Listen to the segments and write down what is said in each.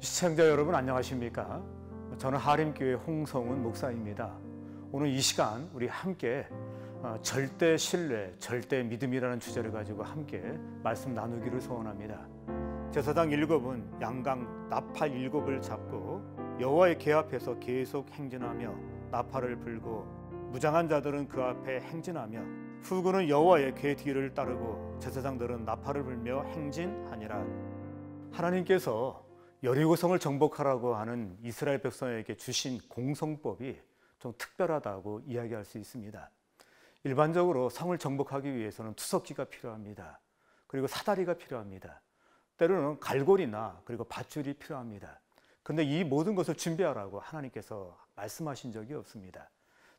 시청자 여러분 안녕하십니까? 저는 하림교회 홍성훈 목사입니다. 오늘 이 시간 우리 함께 절대 신뢰, 절대 믿음이라는 주제를 가지고 함께 말씀 나누기를 소원합니다. 제사장 7은 양강 나팔 7을 잡고 여호와의 궤 앞에서 계속 행진하며 나팔을 불고 무장한 자들은 그 앞에 행진하며 후군은 여호와의 궤 뒤를 따르고 제사장들은 나팔을 불며 행진하니라. 하나님께서 여리고성을 정복하라고 하는 이스라엘 백성에게 주신 공성법이 좀 특별하다고 이야기할 수 있습니다. 일반적으로 성을 정복하기 위해서는 투석기가 필요합니다. 그리고 사다리가 필요합니다. 때로는 갈고리나 그리고 밧줄이 필요합니다. 그런데 이 모든 것을 준비하라고 하나님께서 말씀하신 적이 없습니다.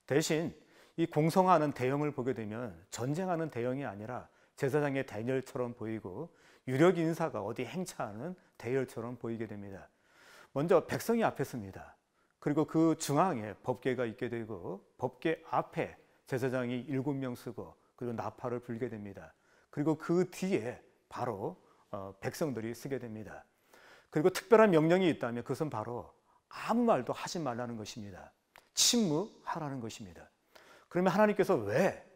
대신 이 공성하는 대형을 보게 되면 전쟁하는 대형이 아니라 제사장의 대열처럼 보이고 유력 인사가 어디 행차하는 대열처럼 보이게 됩니다. 먼저 백성이 앞에 섭니다. 그리고 그 중앙에 법궤가 있게 되고 법궤 앞에 제사장이 7명 서고 그리고 나팔을 불게 됩니다. 그리고 그 뒤에 바로 백성들이 서게 됩니다. 그리고 특별한 명령이 있다면 그것은 바로 아무 말도 하지 말라는 것입니다. 침묵하라는 것입니다. 그러면 하나님께서 왜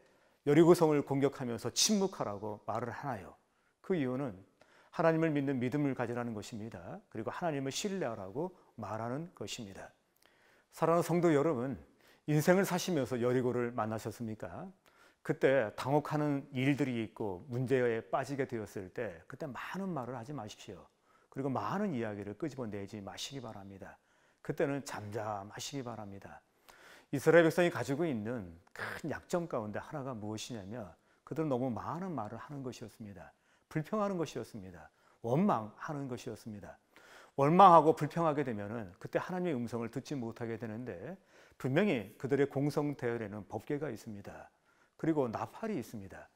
여리고성을 공격하면서 침묵하라고 말을 하나요? 그 이유는 하나님을 믿는 믿음을 가지라는 것입니다. 그리고 하나님을 신뢰하라고 말하는 것입니다. 사랑하는 성도 여러분, 인생을 사시면서 여리고를 만나셨습니까? 그때 당혹하는 일들이 있고 문제에 빠지게 되었을 때 그때 많은 말을 하지 마십시오. 그리고 많은 이야기를 끄집어내지 마시기 바랍니다. 그때는 잠잠하시기 바랍니다. 이스라엘 백성이 가지고 있는 큰 약점 가운데 하나가 무엇이냐면 그들은 너무 많은 말을 하는 것이었습니다. 불평하는 것이었습니다. 원망하는 것이었습니다. 원망하고 불평하게 되면은 그때 하나님의 음성을 듣지 못하게 되는데 분명히 그들의 공성 대열에는 법궤가 있습니다. 그리고 나팔이 있습니다.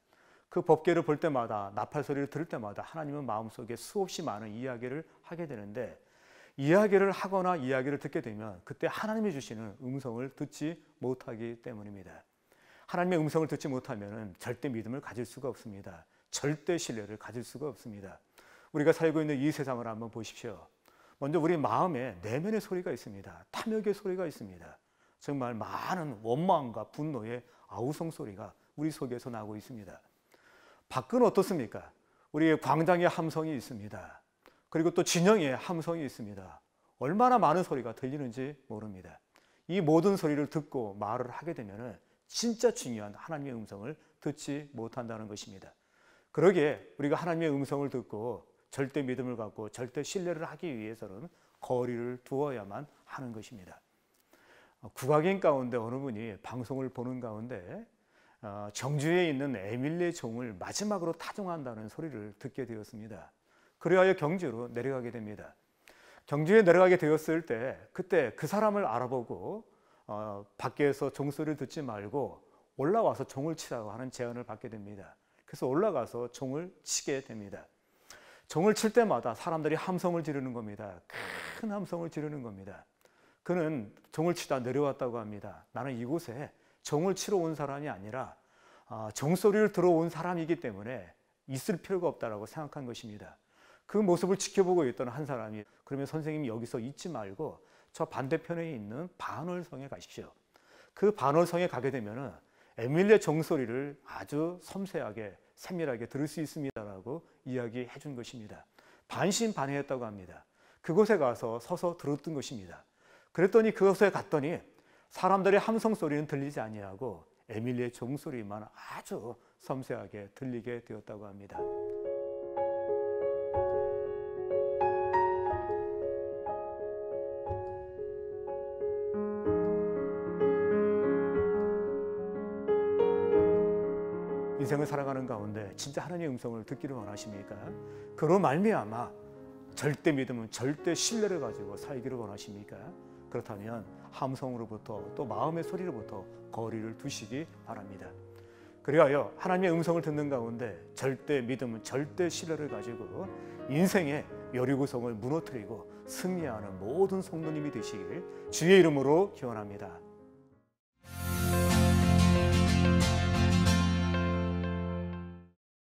그 법궤를 볼 때마다 나팔 소리를 들을 때마다 하나님은 마음속에 수없이 많은 이야기를 하게 되는데 이야기를 하거나 이야기를 듣게 되면 그때 하나님이 주시는 음성을 듣지 못하기 때문입니다. 하나님의 음성을 듣지 못하면 절대 믿음을 가질 수가 없습니다. 절대 신뢰를 가질 수가 없습니다. 우리가 살고 있는 이 세상을 한번 보십시오. 먼저 우리 마음에 내면의 소리가 있습니다. 탐욕의 소리가 있습니다. 정말 많은 원망과 분노의 아우성 소리가 우리 속에서 나고 있습니다. 밖은 어떻습니까? 우리의 광장의 함성이 있습니다. 그리고 또 진영의 함성이 있습니다. 얼마나 많은 소리가 들리는지 모릅니다. 이 모든 소리를 듣고 말을 하게 되면 진짜 중요한 하나님의 음성을 듣지 못한다는 것입니다. 그러기에 우리가 하나님의 음성을 듣고 절대 믿음을 갖고 절대 신뢰를 하기 위해서는 거리를 두어야만 하는 것입니다. 국악인 가운데 어느 분이 방송을 보는 가운데 정주에 있는 에밀레 종을 마지막으로 타종한다는 소리를 듣게 되었습니다. 그리하여 경주로 내려가게 됩니다. 경주에 내려가게 되었을 때 그때 그 사람을 알아보고 밖에서 종소리를 듣지 말고 올라와서 종을 치라고 하는 제안을 받게 됩니다. 그래서 올라가서 종을 치게 됩니다. 종을 칠 때마다 사람들이 함성을 지르는 겁니다. 큰 함성을 지르는 겁니다. 그는 종을 치다 내려왔다고 합니다. 나는 이곳에 종을 치러 온 사람이 아니라 종소리를 들어온 사람이기 때문에 있을 필요가 없다고 생각한 것입니다. 그 모습을 지켜보고 있던 한 사람이 그러면 선생님이 여기서 있지 말고 저 반대편에 있는 반월성에 가십시오. 그 반월성에 가게 되면 에밀레 종소리를 아주 섬세하게 세밀하게 들을 수 있습니다라고 이야기해 준 것입니다. 반신반의했다고 합니다. 그곳에 가서 서서 들었던 것입니다. 그랬더니 그곳에 갔더니 사람들의 함성 소리는 들리지 아니하고 에밀레 종소리만 아주 섬세하게 들리게 되었다고 합니다. 인생을 살아가는 가운데 진짜 하나님의 음성을 듣기를 원하십니까? 그로 말미암아 절대 믿음은 절대 신뢰를 가지고 살기를 원하십니까? 그렇다면 함성으로부터 또 마음의 소리로부터 거리를 두시기 바랍니다. 그리하여 하나님의 음성을 듣는 가운데 절대 믿음은 절대 신뢰를 가지고 인생의 여리고성을 무너뜨리고 승리하는 모든 성도님이 되시길 주의 이름으로 기원합니다.